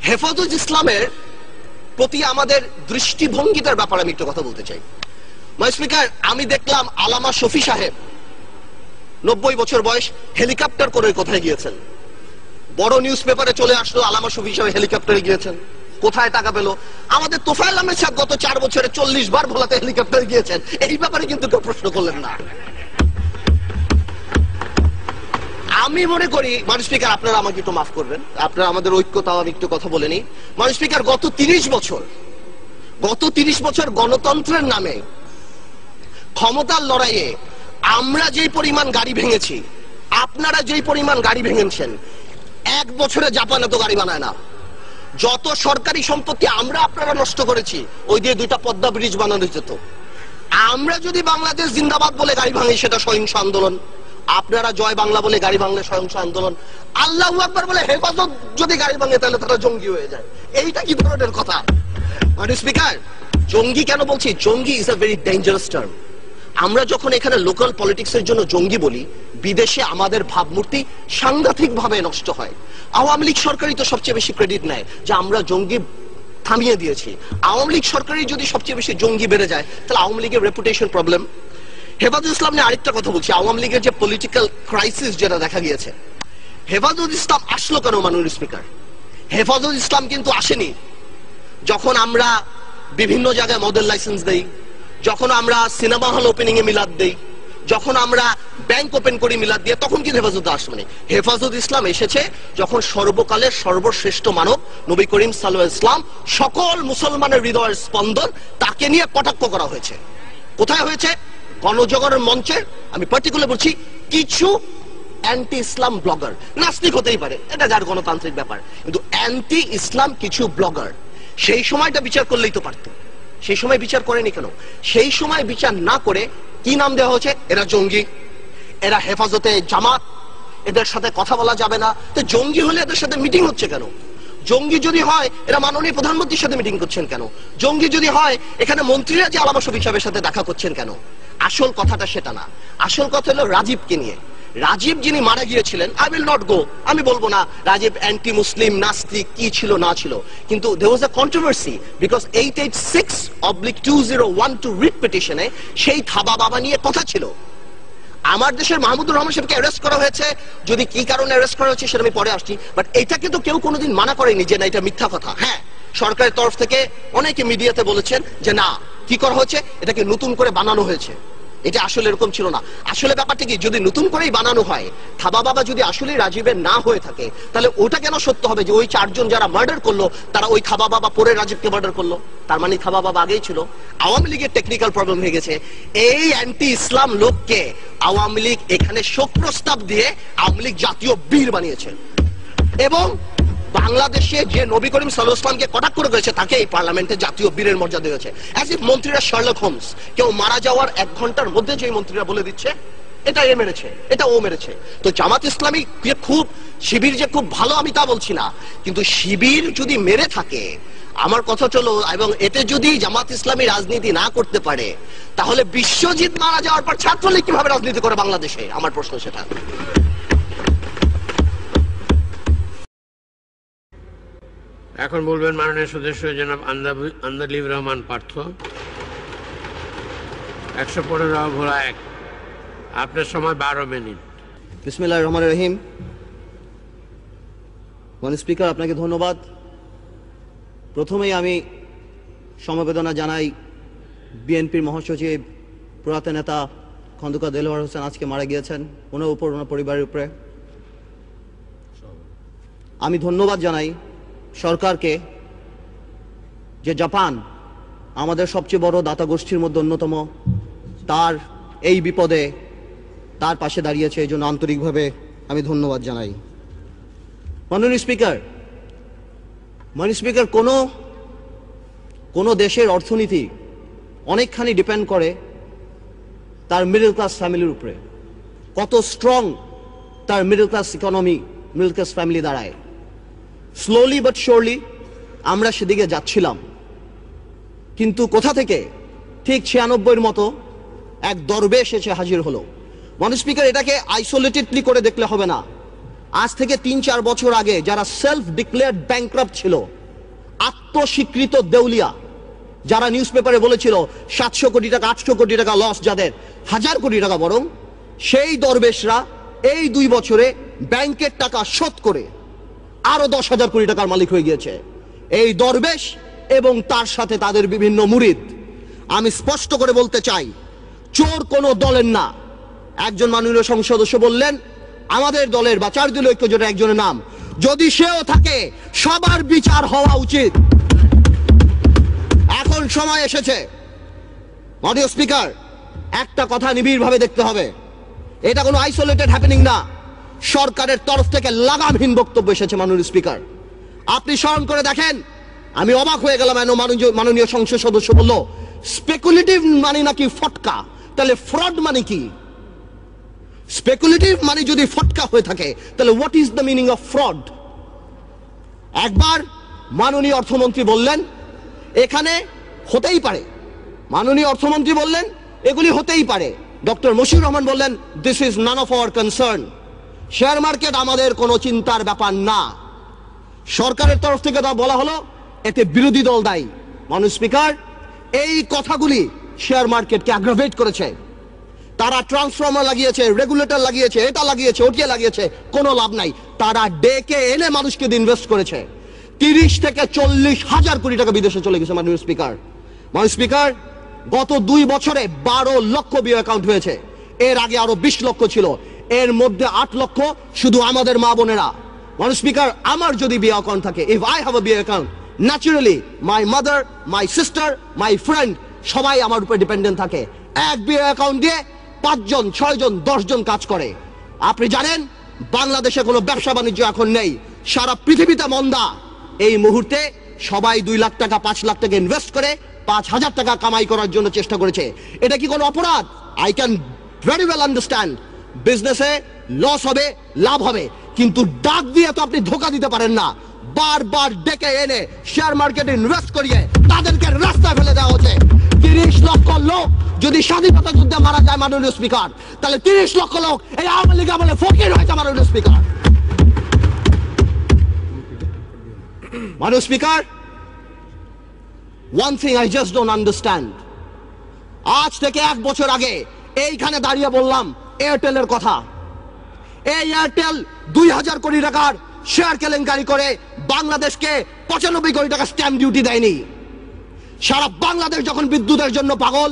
হেফাজত ইসলামের প্রতি আমাদের দৃষ্টিভঙ্গিটার ব্যাপারে আমি একটু কথা বলতে চাই। মাই স্পিকার, আমি দেখলাম আলামা শফি সাহেব 90 বছর বয়স হেলিকপ্টার করে কোথায় গিয়েছেন। বড় নিউজ পেপারে চলে আসলো আলামা শফি সাহেব হেলিকপ্টারে গিয়েছেন। কোথায় টাকা পেল? আমাদের তোফায়েল আহমেদ সাহেব গত 4 বছরে 40 বার ভোলাতে হেলিকপ্টারে গিয়েছেন। এই ব্যাপারে কিন্তু কেউ প্রশ্ন করলেন না। আমি মনে করি মাননীয় স্পিকার, আপনারা আমাকে একটু মাফ করবেন, আপনারা আমাদের ঐক্যতাও আমি একটু কথা বলে নিই। মাননীয় স্পিকার, গত 30 বছর গণতন্ত্রের নামে ক্ষমতার লড়াইয়ে আমরা যেই পরিমাণ গাড়ি ভেঙেছি, আপনারা যেই পরিমাণ গাড়ি ভেঙেছেন, 1 বছরে জাপান এত গাড়ি বানায় না। যত সরকারি সম্পত্তি আমরা আপনারা নষ্ট করেছি, ওই দিয়ে 2টা পদ্মা ব্রিজ বানানো যেত। আমরা যদি বাংলাদেশ জিন্দাবাদ বলে গাড়ি ভাঙি, সেটা সহিংস আন্দোলন। আপনারা জয় বাংলা বলে গাড়ি ভাঙলে সহিংস আন্দোলন। আল্লাহু আকবার বলে হেফাজত যদি গাড়ি ভাঙে, তাহলে তারা জঙ্গি হয়ে যায়। এইটা কি ধরনের কথা? মাননীয় স্পিকার, জঙ্গি কেন বলছি? জঙ্গি is a very dangerous term. আমরা যখন এখানে লোকাল পলিটিক্সের জন্য জঙ্গি বলি, বিদেশে আমাদের ভাবমূর্তি সাংঘাতিক ভাবে নষ্ট হয়। আওয়ামী লীগ সরকারই তো সবচেয়ে বেশি ক্রেডিট নেয় যে আমরা জঙ্গি থামিয়ে দিয়েছি। আওয়ামী লীগ সরকারই যদি সবচেয়ে বেশি জঙ্গি বেড়ে যায়, তাহলে আওয়ামী লীগের রেপুটেশন প্রবলেম। হেফাজত ইসলাম নিয়ে আরেকটা কথা বলছি। আওয়ামী লীগের যে পলিটিক্যাল ক্রাইসিস যেটা দেখা গিয়েছে, হেফাজত ইসলাম আসলো কেন? মাননীয় স্পিকার, হেফাজত ইসলাম কিন্তু আসেনি যখন আমরা বিভিন্ন জায়গায় মডেল লাইসেন্স দেই, যখন আমরা সিনেমা হল ওপেনিং এ মিলাদ দেই, যখন আমরা ব্যাংক ওপেন করি মিলাদ দিয়ে, তখন কিন্তু হেফাজত আসবে। হেফাজত ইসলাম এসেছে যখন সর্বকালের সর্বশ্রেষ্ঠ মানব নবী করিম সাল্লাল্লাহু আলাইহি ওয়াসাল্লাম, সকল মুসলমানের হৃদয়ের স্পন্দন, তাকে নিয়ে কটাক্ষ করা হয়েছে। কোথায় হয়েছে? গণজাগরণ মঞ্চে। আমি পার্টিকুলার বলছি, কিছু অ্যান্টি ইসলাম ব্লগার, নাস্তিক হতেই পারে, এটা যার গণতান্ত্রিক ব্যাপার, কিন্তু অ্যান্টি ইসলাম কিছু ব্লগার সেই সময়টা বিচার করলেই তো পারত। সেই সময় বিচার করেনি কেন? সেই সময় বিচার না করে কি নাম দেওয়া হয়েছে? এরা জঙ্গি, এরা হেফাজতে জামাত, এদের সাথে কথা বলা যাবে না। তো জঙ্গি হলে এদের সাথে মিটিং হচ্ছে কেন? জঙ্গি যদি হয়, এরা মাননীয় প্রধানমন্ত্রীর সাথে মিটিং করছেন কেন? জঙ্গি যদি হয়, এখানে মন্ত্রীরা যে আলামা শফি সাহেবের সাথে দেখা করছেন কেন? আসল কথাটা সেটা না। আসল কথা হলো রাজীবকে নিয়ে। রাজীব যিনি মারা গিয়েছিলেন, আই উইল নট গো, আমি বলবো না রাজীব অ্যান্টি মুসলিম, নাস্তিক কি ছিল না ছিল, কিন্তু there was a controversy because 886/2012 writ পিটিশনে সেই থাবা বাবা নিয়ে কথা ছিল। আমার দেশের মাহমুদুর রহমান সাহেবকে অ্যারেস্ট করা হয়েছে, যদি কি কারণে অ্যারেস্ট করা হয়েছে সেটা আমি পরে আসছি, বাট এটাকে তো কেউ কোনোদিন মানা করেনি যে না এটা মিথ্যা কথা। হ্যাঁ, সরকারের তরফ থেকে অনেকে মিডিয়াতে বলেছেন যে না, কি করা হয়েছে, এটাকে নতুন করে বানানো হয়েছে, এটা আসলে এরকম ছিল না। আসলে ব্যাপারটা কি, যদি নতুন করেই বানানো হয়, থাবা বাবা যদি আসলে রাজীবের না হয়ে থাকে, তাহলে ওটা কেন সত্য হবে যে ওই 4 জন যারা মার্ডার করলো তারা ওই থাবা বাবা পরে রাজীবকে মার্ডার করলো? তার মানে থাবা বাবা আগেই ছিল। আওয়ামী লীগের টেকনিক্যাল প্রবলেম হয়ে গেছে। এই অ্যান্টি ইসলাম লোককে আওয়ামী লীগ এখানে শোক প্রস্তাব দিয়ে আওয়ামী লীগ জাতীয় বীর বানিয়েছে, এবং বাংলাদেশে যে নবী করিম সাল্লাল্লাহু আলাইহি ওয়াসাল্লামকে কটাক্ষ করে গেছে, তাকে এই পার্লামেন্টে জাতীয় বীরের মর্যাদা দিয়েছে। অ্যাজ ইফ মন্ত্রীরা শার্লক হোমস, কেউ মারা যাওয়ার 1 ঘন্টার মধ্যে যে মন্ত্রীরা বলে দিচ্ছে এটা এ মেরেছে, এটা ও মেরেছে। তো জামাত ইসলামী যে খুব, শিবির যে খুব ভালো, আমি তা বলছি না, কিন্তু শিবির যদি মেরে থাকে, আমার কথা চলো, এবং এতে যদি জামাত ইসলামী রাজনীতি না করতে পারে, তাহলে বিশ্বজিৎ মারা যাওয়ার পর ছাত্রলীগ কিভাবে রাজনীতি করে বাংলাদেশে? আমার প্রশ্ন সেটা। এখন বলবেন মাননীয় সদস্য জনাব আন্দালিব রহমান পার্থ। 115 ভোলা 1, আপনার সময় 12 মিনিট। বিসমিল্লাহির রহমানির রহিম। মাননীয় স্পিকার, আপনাকে ধন্যবাদ। প্রথমেই আমি সমবেদনা জানাই বিএনপির মহাসচিব, প্রয়াত নেতা খন্দকার দেলোয়ার হোসেন আজকে মারা গিয়েছেন, ওনার উপর, ওনার পরিবারের উপরে। আমি ধন্যবাদ জানাই সরকারকে যে জাপান আমাদের সবচেয়ে বড় দাতা গোষ্ঠীর মধ্যে অন্যতম, তার এই বিপদে তার পাশে দাঁড়িয়েছে, এই জন্য আন্তরিকভাবে আমি ধন্যবাদ জানাই। মাননীয় স্পিকার, কোনো দেশের অর্থনীতি অনেকখানি ডিপেন্ড করে তার মিডল ক্লাস ফ্যামিলির উপরে, কত স্ট্রং তার middle class economy, middle class family দাঁড়ায়। স্লোলি বাট শিওরলি আমরা সেদিকে যাচ্ছিলাম, কিন্তু কোথা থেকে ঠিক 96-এর মতো এক দরবেশ এসে হাজির হলো। মাননীয় স্পিকার, এটাকে আইসোলেটেডলি করে দেখলে হবে না। আজ থেকে 3-4 বছর আগে যারা সেলফ ডিক্লেয়ার্ড ব্যাংক্রাপ্ট ছিল, আত্মস্বীকৃত দেউলিয়া, যারা নিউজ পেপারে বলেছিল 700 কোটি টাকা 800 কোটি টাকা লস, যাদের 1000 কোটি টাকা, বরং সেই দরবেশরা এই 2 বছরে ব্যাংকের টাকা শোধ করে আরো 10,000 কোটি টাকার মালিক হয়ে গিয়েছে এই দরবেশ এবং তার সাথে তাদের বিভিন্ন মুরিদ। আমি স্পষ্ট করে বলতে চাই, চোর কোনো দলের না। একজন মাননীয় সংসদ সদস্য বললেন আমাদের দলের বা 4 দলীয় ঐক্য জোটের একজনের নাম, যদি সেও থাকে সবার বিচার হওয়া উচিত। এখন সময় এসেছে, মাননীয় স্পিকার, একটা কথা নিবিড়ভাবে দেখতে হবে, এটা কোনো আইসোলেটেড হ্যাপেনিং না, সরকারের তরফ থেকে লাগামহীন বক্তব্য এসেছে। মাননীয় স্পিকার, আপনি স্মরণ করে দেখেন, আমি অবাক হয়ে গেলাম, মাননীয় সংসদ সদস্য বলল স্পেকুলেটিভ মানে নাকি ফটকা, তাহলে ফ্রড মানে কি? স্পেকুলেটিভ মানে যদি ফটকা হয়ে থাকে, তাহলে what is the meaning of fraud? একবার মাননীয় অর্থমন্ত্রী বললেন এখানে হতেই পারে, মাননীয় অর্থমন্ত্রী বললেন এগুলি হতেই পারে, ডক্টর মশিউর রহমান বললেন this is none of our concern, share market আমাদের কোনো চিন্তার ব্যাপার না। সরকারের তরফ থেকে তা বলা হলো এতে বিরোধী দল দায়ী। মাননীয় স্পিকার, এই কথাগুলি শেয়ার মার্কেটকে অ্যাগ্রাভেট করেছে। তারা ট্রান্সফর্মার লাগিয়েছে, রেগুলেটর লাগিয়েছে, এটা লাগিয়েছে, ওটিয়ে লাগিয়েছে, কোনো লাভ নাই। তারা ডেকে এনে মানুষকে ইনভেস্ট করেছে। 30 থেকে 40 হাজার কোটি টাকা বিদেশে চলে গেছে। মাননীয় স্পিকার, গত 2 বছরে 12 লক্ষ বিও অ্যাকাউন্ট হয়েছে। এর আগে আরো 20 লক্ষ ছিল, এর মধ্যে 8 লক্ষ শুধু আমাদের মা বোনেরা। মাননীয় স্পিকার, আমার যদি বিও অ্যাকাউন্ট থাকে, if I have a BO account, naturally my mother, my sister, my friend সবাই আমার উপর ডিপেন্ডেন্ট থাকে। এক বিও অ্যাকাউন্ট দিয়ে 5 জন, 6 জন, 10 জন কাজ করে। আপনি জানেন বাংলাদেশে কোনো ব্যবসা বাণিজ্য এখন নেই, সারা পৃথিবীতে মন্দা। এই মুহূর্তে সবাই 2 লাখ টাকা 5 লাখ টাকা ইনভেস্ট করে 5,000 টাকা কামাই করার জন্য চেষ্টা করেছে। এটা কি কোনো অপরাধ? I can very well understand, বিজনেসে লস হবে, লাভ হবে, কিন্তু ডাক দিয়ে তো আপনি ধোকা দিতে পারেন না। বারবার ডেকে এনে শেয়ার মার্কেটে ইনভেস্ট করিয়ে তাদেরকে রাস্তায় ফেলে দেওয়া হচ্ছে। 30 লক্ষ লোক যদি স্বাধীনতা যুদ্ধে মারা যায় মাননীয় স্পিকার, তাহলে 30 লক্ষ লোক এই আওয়ামী লীগ আমলে ফকির হয়েছে। মাননীয় স্পিকার, মাননীয় speaker, one thing I just don't understand, আজ থেকে 1 বছর আগে এইখানে দাঁড়িয়ে বললাম এয়ারটেলের কথা। এই এয়ারটেল 2000 কোটি টাকার শেয়ার কেলেঙ্কারি করে বাংলাদেশকে 95 কোটি টাকা স্ট্যাম্প ডিউটি দেয়নি। সারা বাংলাদেশ যখন বিদ্যুতের জন্য পাগল,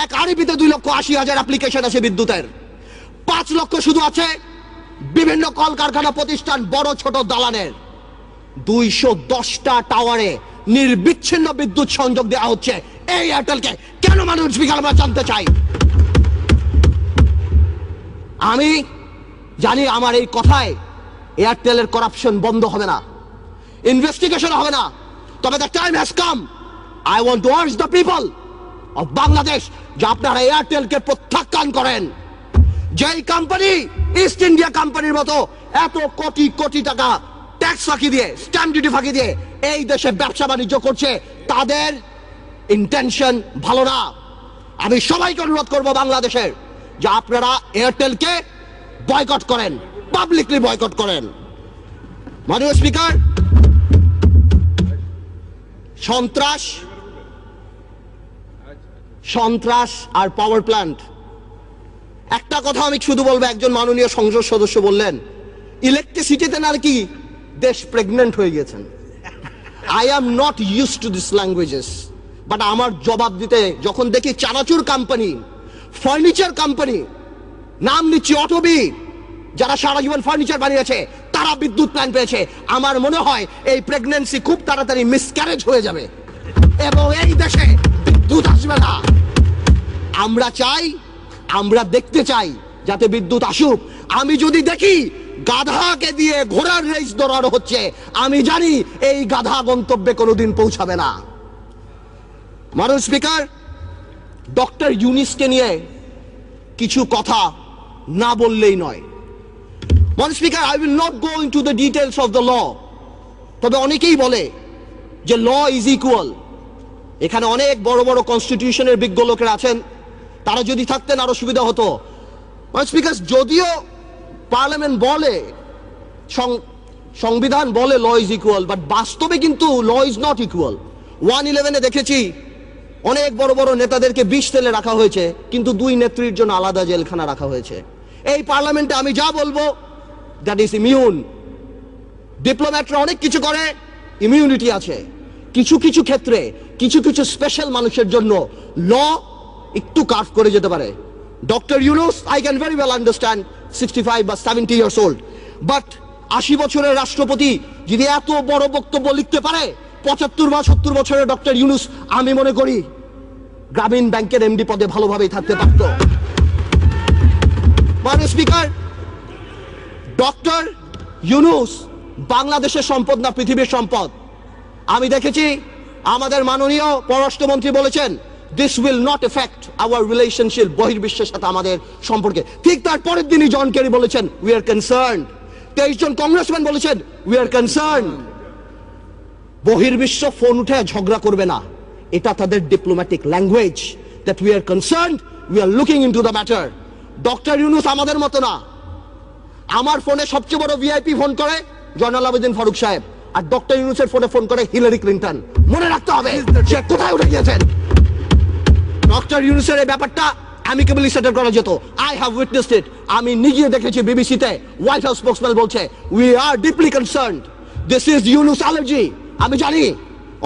এক আরবিতে 2,80,000 অ্যাপ্লিকেশন আছে বিদ্যুতের, 5 লক্ষ শুধু আছে বিভিন্ন কলকারখানা প্রতিষ্ঠান, বড় ছোট দালানের। 210টা টাওয়ারে নির্বিচ্ছিন্ন বিদ্যুৎ সংযোগ দেওয়া হচ্ছে এই এয়ারটেলকে। কেন মাননীয় স্পিকার, আমরা জানতে চাই। আমি জানি আমার এই কথায় এয়ারটেলের করাপশন বন্ধ হবে না, ইনভেস্টিগেশন হবে না, তবে the time has come, I want to urge the people of Bangladesh যে আপনারা এয়ারটেলকে প্রত্যাখ্যান করেন। যেই কোম্পানি ইস্ট ইন্ডিয়া কোম্পানির মতো এত কোটি কোটি টাকা ট্যাক্স ফাঁকি দিয়ে, স্ট্যাম্প ডিউটি ফাঁকি দিয়ে এই দেশে ব্যবসা বাণিজ্য করছে, তাদের ইন্টেনশন ভালো না। আমি সবাইকে অনুরোধ করব বাংলাদেশের যে আপনারা এয়ারটেলকে বয়কট করেন, পাবলিকলি বয়কট করেন। মাননীয় স্পিকার, সন্ত্রাস আর পাওয়ার প্ল্যান্ট, একটা কথা আমি শুধু বলবো, একজন মাননীয় সংসদ সদস্য বললেন ইলেকট্রিসিটিতে নাকি দেশ প্রেগনেন্ট হয়ে গেছেন। I am not use to this languages, but আমার জবাব দিতে যখন দেখি চানাচুর কোম্পানি, ফার্নিচার কোম্পানি, নাম নিচ্ছি অটোবি, যারা সারা জীবন ফার্নিচার বানিয়েছে, তারা বিদ্যুৎ প্ল্যান্ট পেয়েছে, আমার মনে হয় এই প্রেগন্যান্সি খুব তাড়াতাড়ি মিসক্যারেজ হয়ে যাবে এবং এই দেশে বিদ্যুৎ আসবে না। আমরা চাই, আমরা দেখতে চাই যাতে বিদ্যুৎ আসুক। আমি যদি দেখি গাধাকে দিয়ে ঘোড়ার রেস দৌড়ানো হচ্ছে, আমি জানি এই গাধা গন্তব্যে কোনোদিন পৌঁছাবে না। মাননীয় স্পিকার, ডক্টর ইউনিসকে নিয়ে কিছু কথা না বললেই নয়। মাননীয় speaker, I will not go into the details of the law, তবে অনেকেই বলে যে ল ইজ ইকুয়াল। এখানে অনেক বড় বড় কনস্টিটিউশনের বিজ্ঞ লোকেরা আছেন, তারা যদি থাকতেন আরো সুবিধা হতো। মাননীয় স্পিকার, যদিও পার্লামেন্ট বলে, সংবিধান বলে ল ইজ ইকুয়াল, বাট বাস্তবে কিন্তু ল ইজ নট ইকুয়াল। 111-এ দেখেছি অনেক বড় বড় নেতাদেরকে বিষ তেলে রাখা হয়েছে, কিন্তু দুই নেত্রীর জন্য আলাদা জেলখানা রাখা হয়েছে। এই পার্লামেন্টে আমি যা বলবো দ্যাট ইজ ইমিউন। ডিপ্লোম্যাটরা অনেক কিছু করে, ইমিউনিটি আছে। কিছু কিছু ক্ষেত্রে কিছু কিছু স্পেশাল মানুষের জন্য ল একটু কার্ভ করে যেতে পারে। Doctor Yunus, I can very well understand 65 বা 70 ইয়ার্স ওল্ড, বাট 80 বছরের রাষ্ট্রপতি যদি এত বড় বক্তব্য লিখতে পারে, 75 বা 70 বছরের ডক্টর ইউনূস আমি মনে করি গ্রামীণ ব্যাংকের এমডি পদে ভালোভাবেই থাকতে পারত। মাননীয় স্পিকার, ডক্টর ইউনূস বাংলাদেশের সম্পদ না পৃথিবীর সম্পদ। আমি দেখেছি আমাদের মাননীয় পররাষ্ট্রমন্ত্রী বলেছেন this will not affect our relationship, বহির্বিশ্বের সাথে আমাদের সম্পর্কে। ঠিক তার পরের দিনই জন কেরি বলেছেন উই আর কনসার্নড। 23 জন কংগ্রেসম্যান বলেছেন উই আর কনসার্নড। বহির্বিশ্ব ফোন উঠে ঝগড়া করবে না, এটা তাদের diplomatic language, that we are concerned, we are looking into the matter. Doctor Yunus আমাদের মতো না। আমার ফোনে সবচেয়ে বড় ভিআইপি ফোন করে জয়নাল আবেদিন ফারুক সাহেব, আর ডক্টর ইউনূসের ফোনে ফোন করে হিলারি ক্লিন্টন। মনে রাখতে হবে সে কোথায় উঠে গিয়েছেন। ডক্টর ইউনূসের এই ব্যাপারটা অ্যামিকেবলি সেটেল করা যেত। আই হ্যাভ উইটনেসড ইট। আমি নিজে দেখেছি বিবিসিতে হোয়াইট হাউস স্পোকসম্যান বলছে we are deeply concerned, this is Yunus allergy. আমি জানি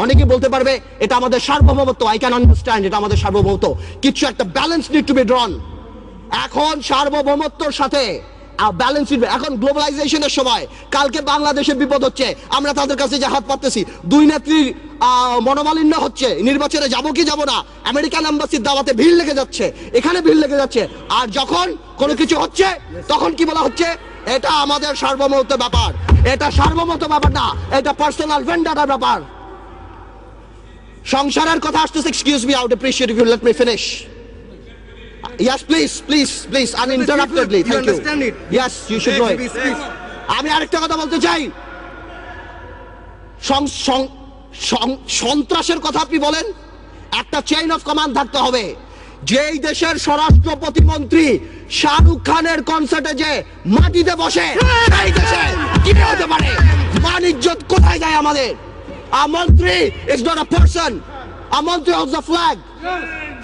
অনেকে বলতে পারবে এটা আমাদের সার্বভৌমত্ব, আই ক্যান আন্ডারস্ট্যান্ড এটা আমাদের সার্বভৌমত্ব, কিছু একটা ব্যালেন্স নিড টু বি ড্রন। এখন সার্বভৌমত্বর সাথে ব্যালেন্স, এখন গ্লোবালাইজেশনের সময় কালকে বাংলাদেশের বিপদ হচ্ছে, আমরা তাদের কাছে যে হাত পাততেছি, দুই নেত্রীর মনোমালিন্য হচ্ছে, নির্বাচনে যাবো কি যাবো না, আমেরিকান এম্বাসির দাওয়াতে ভিড় লেগে যাচ্ছে, এখানে ভিড় লেগে যাচ্ছে, আর যখন কোনো কিছু হচ্ছে তখন কি বলা হচ্ছে এটা আমাদের সার্বভৌমত্ব ব্যাপার। এটা সার্বভৌমত্ব ব্যাপার না, এটা পার্সোনাল ভেন্ডারের ব্যাপার। সংসারের কথা আসতেছে, excuse me, I would appreciate if you let me finish. Yes, please, uninterruptedly. Thank you. Understand it? Yes, you should know it. আমি আরেকটা কথা বলতে চাই, সন্ত্রাসের কথা আপনি বলেন, একটা চেইন অফ কমান্ড থাকতে হবে। যেই দেশের স্বরাষ্ট্র প্রতিমন্ত্রী শাহরুখ খানের কনসার্টে যে মাটিতে বসে, সেই দেশে কি হতে পারে, মান ইজ্জত কোথায় যায় আমাদের? A মন্ত্রী is not a person, a মন্ত্রী holds the flag.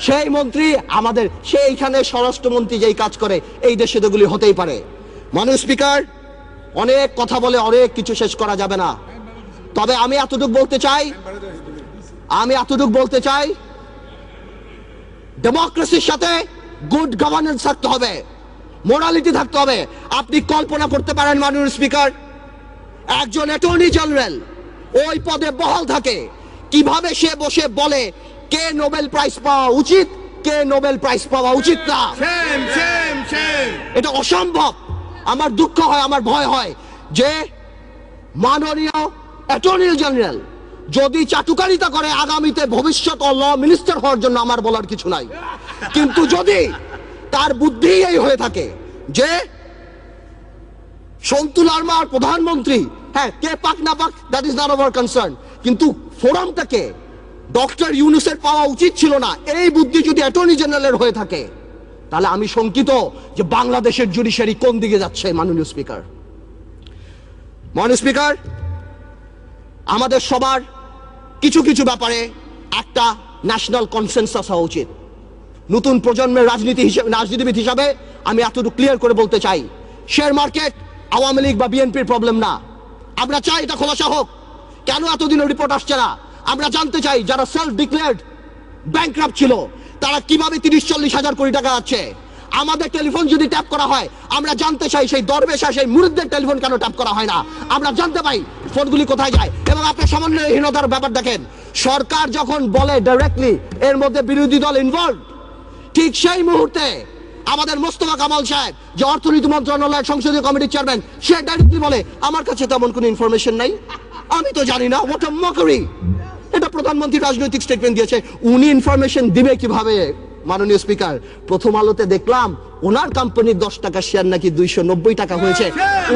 সেই মন্ত্রী আমাদের, সেইখানে স্বরাষ্ট্রমন্ত্রী যেই কাজ করে এই দেশে এগুলি হতেই পারে। মাননীয় স্পিকার, অনেক কথা বলে অনেক কিছু শেষ করা যাবে না, তবে আমি এতটুকু বলতে চাই ডেমোক্রেসির সাথে গুড গভর্নেন্স থাকতে হবে, মোরালিটি থাকতে হবে। আপনি কল্পনা করতে পারেন মাননীয় স্পিকার, একজন অ্যাটর্নি জেনারেল ওই পদে বহাল থাকে, কিভাবে সে বসে বলে কে নোবেল প্রাইজ পাওয়া উচিত, কে নোবেল প্রাইজ পাওয়া উচিত না। এটা অসম্ভব। আমার দুঃখ হয়, আমার ভয় হয় যে মাননীয় অ্যাটর্নি জেনারেল যদি চাটুকারিতা করে আগামীতে ভবিষ্যৎ ল মিনিস্টার হওয়ার জন্য আমার বলার কিছু নাই, কিন্তু যদি তার বুদ্ধি এই হয়ে থাকে যে সন্তু লারমার প্রধানমন্ত্রী, হ্যাঁ কে পাক না পাক that is not our concern, কিন্তু ফোরামটাকে ডক্টর ইউনূসের পাওয়া উচিত ছিল না, এই বুদ্ধি যদি অ্যাটর্নি জেনারেলের হয়ে থাকে, তাহলে আমি শঙ্কিত যে বাংলাদেশের জুডিশিয়ারি কোন দিকে যাচ্ছে। মাননীয় স্পিকার, আমাদের সবার কিছু কিছু ব্যাপারে একটা ন্যাশনাল কনসেনসাস হওয়া উচিত। নতুন প্রজন্মের রাজনীতিবিদ হিসাবে আমি এতটুকু ক্লিয়ার করে বলতে চাই, শেয়ার মার্কেট আওয়ামী লীগ বা বিএনপির প্রবলেম না। আমরা চাই এটা খোলাসা হোক। কেন এতদিনের রিপোর্ট আসছে না? আমরা জানতে চাই যারা সেলফ ডিক্লেয়ার্ড ব্যাংকরাপ্ট ছিল তারা কিভাবে 30-40 হাজার কোটি টাকা আছে। আমাদের টেলিফোন যদি ট্যাপ করা হয়, আমরা জানতে চাই সেই দরবেশা সেই মুরিদদের টেলিফোন কেন ট্যাপ করা হয় না, আমরা জানতে পাই ফোনগুলি কোথায় যায়। এবং আপনার সমন্বয়হীনতার ব্যাপার দেখেন, সরকার যখন বলে ডাইরেক্টলি এর মধ্যে বিরোধী দল ইনভলভ, ঠিক সেই মুহূর্তে আমাদের মোস্তফা কামাল সাহেব যে অর্থনীতি মন্ত্রণালয়ের সংসদীয় কমিটির চেয়ারম্যান, সে ডাইরেক্টলি বলে আমার কাছে তেমন কোনো ইনফরমেশন নাই, আমি তো জানি না। What a mockery! এটা প্রধানমন্ত্রী রাজনৈতিক স্টেটমেন্ট দিয়েছে, উনি ইনফরমেশন দিবে কিভাবে? মাননীয় স্পিকার, প্রথম আলোতে দেখলাম ওনার কোম্পানির 10 টাকা শেয়ার নাকি 290 টাকা হয়েছে।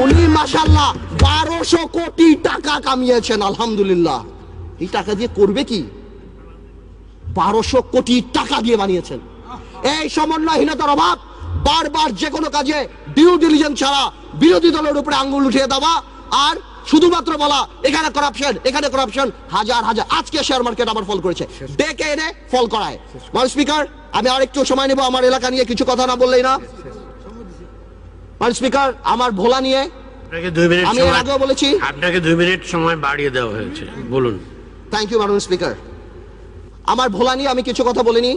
উনি মাশাআল্লাহ 1200 কোটি টাকা কামিয়েছেন, আলহামদুলিল্লাহ। এই টাকা দিয়ে করবে কি? 1200 কোটি টাকা দিয়ে বানিয়েছেন। এই সমন্বয়হীনতার অভাব বারবার যে কোনো কাজে ডিউ ডিলিজেন্স ছাড়া বিরোধী দলের উপরে আঙ্গুল উঠিয়ে দেওয়া আর শুধুমাত্র বলা এখানে করাপশন হাজার হাজার। আজকে শেয়ার মার্কেট আবার ফল করেছে, ডেকে এনে ফল করায়। মাননীয় স্পিকার, আমি আরেকটু সময় নেব আমার এলাকা নিয়ে কিছু কথা না বললেই না। মাননীয় স্পিকার, আমার ভোলা নিয়ে আপনাকে 2 মিনিট আমি এর আগেও বলেছি, আপনাকে 2 মিনিট সময় বাড়িয়ে দেওয়া হয়েছে, বলুন। থ্যাংক ইউ মাননীয় স্পিকার। আমার ভোলা নিয়ে আমি কিছু কথা বলিনি।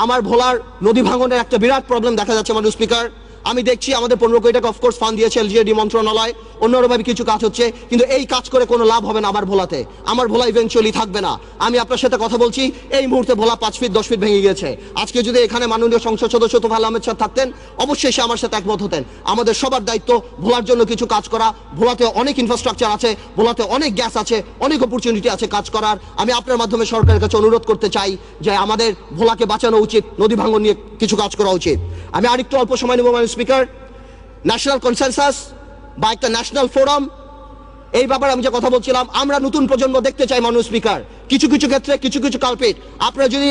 আমার ভোলার নদী ভাঙনের একটা বিরাট প্রবলেম দেখা যাচ্ছে মাননীয় স্পিকার। আমি দেখছি আমাদের 15 কোটি টাকা অফকোর্স ফান্ড দিয়েছে এলজিএডি মন্ত্রণালয়, অন্যভাবে কিছু কাজ হচ্ছে, কিন্তু এই কাজ করে কোনো লাভ হবে না আমার ভোলাতে। আমার ভোলা ইভেন্চুয়ালি থাকবে না। আমি আপনার সাথে কথা বলছি, এই মুহূর্তে ভোলা 5 ফিট 10 ফিট ভেঙে গিয়েছে। আজকে যদি এখানে মাননীয় সংসদ সদস্য তোফায়েল আহমেদ স্যার থাকতেন, অবশ্যই সে আমার সাথে একমত হতেন। আমাদের সবার দায়িত্ব ভোলার জন্য কিছু কাজ করা। ভোলাতে অনেক ইনফ্রাস্ট্রাকচার আছে, ভোলাতে অনেক গ্যাস আছে, অনেক অপরচুনিটি আছে কাজ করার। আমি আপনার মাধ্যমে সরকারের কাছে অনুরোধ করতে চাই যে আমাদের ভোলাকে বাঁচানো উচিত, নদী ভাঙন নিয়ে কিছু কাজ করা উচিত। আমি আরেকটু অল্প সময় নেব মাননীয় স্পিকার। ন্যাশনাল কনসেনসাস বা একটা ন্যাশনাল ফোরাম, এই ব্যাপারে আমি যে কথা বলছিলাম, আমরা নতুন প্রজন্ম দেখতে চাই মাননীয় স্পিকার। কিছু কিছু ক্ষেত্রে কিছু কিছু কালপিট, আপনারা যদি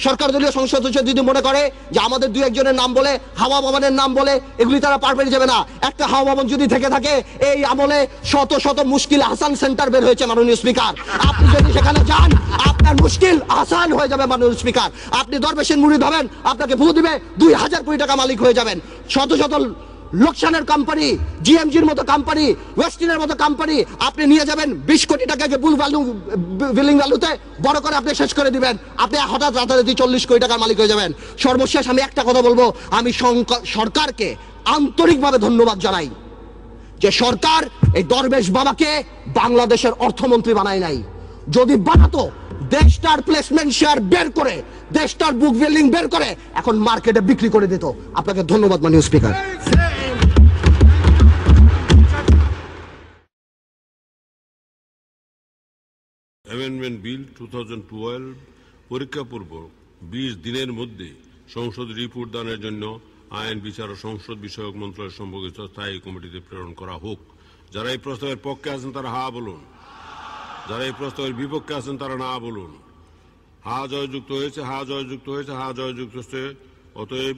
সরকার দলীয় সংসদ সদস্য যদি মনে করে যে আমাদের 2-1 জনের নাম বলে, হাওয়া ভবনের নাম বলে, এগুলি তারা পার পেয়ে যাবে না। একটা হাওয়া ভবন যদি থেকে থাকে, এই আমলে শত শত মুশকিল আসান সেন্টার বের হয়েছে মাননীয় স্পিকার। আপনি যদি সেখানে যান, আপনার মুশকিল আসান হয়ে যাবে মাননীয় স্পিকার। আপনি দরবেশের মুড়ি ধরেন, আপনাকে ফু দিবে, 2000 কোটি টাকা মালিক হয়ে যাবেন। শত শত লোকসানের কোম্পানি, জিএমজির মতো কোম্পানি, ওয়েস্টিনের মতো কোম্পানি আপনি নিয়ে যাবেন 20 কোটি টাকাকে বিলিং ভ্যালুতে বড় করে আপনি শেষ করে দিবেন। আপনি হঠাৎ রাতারাতি 40 কোটি টাকার মালিক হয়ে যাবেন। সর্বশেষ আমি একটা কথা বলবো, আমি সরকারকে আন্তরিকভাবে ধন্যবাদ জানাই যে সরকার এই দরবেশ বাবাকে বাংলাদেশের অর্থমন্ত্রী বানায় নাই। যদি বানাতো, দেশটার প্লেসমেন্ট শেয়ার বের করে, দেশটার বুক বিল্ডিং বের করে এখন মার্কেটে বিক্রি করে দিত। আপনাকে ধন্যবাদ মাননীয় স্পিকার। অ্যামেন্ডমেন্ট বিল 2012 পরীক্ষাপূর্বক 20 দিনের মধ্যে সংসদ রিপোর্ট দানের জন্য আইন বিচার ও সংসদ বিষয়ক মন্ত্রণালয় সম্পর্কিত স্থায়ী কমিটিতে প্রেরণ করা হোক। যারা এই প্রস্তাবের পক্ষে আছেন তারা হা বলুন, যারা এই প্রস্তাবের বিপক্ষে আছেন তারা না বলুন। হা জয়যুক্ত হয়েছে, হা জয়যুক্ত হয়েছে, হা জয়যুক্ত হচ্ছে। অতএব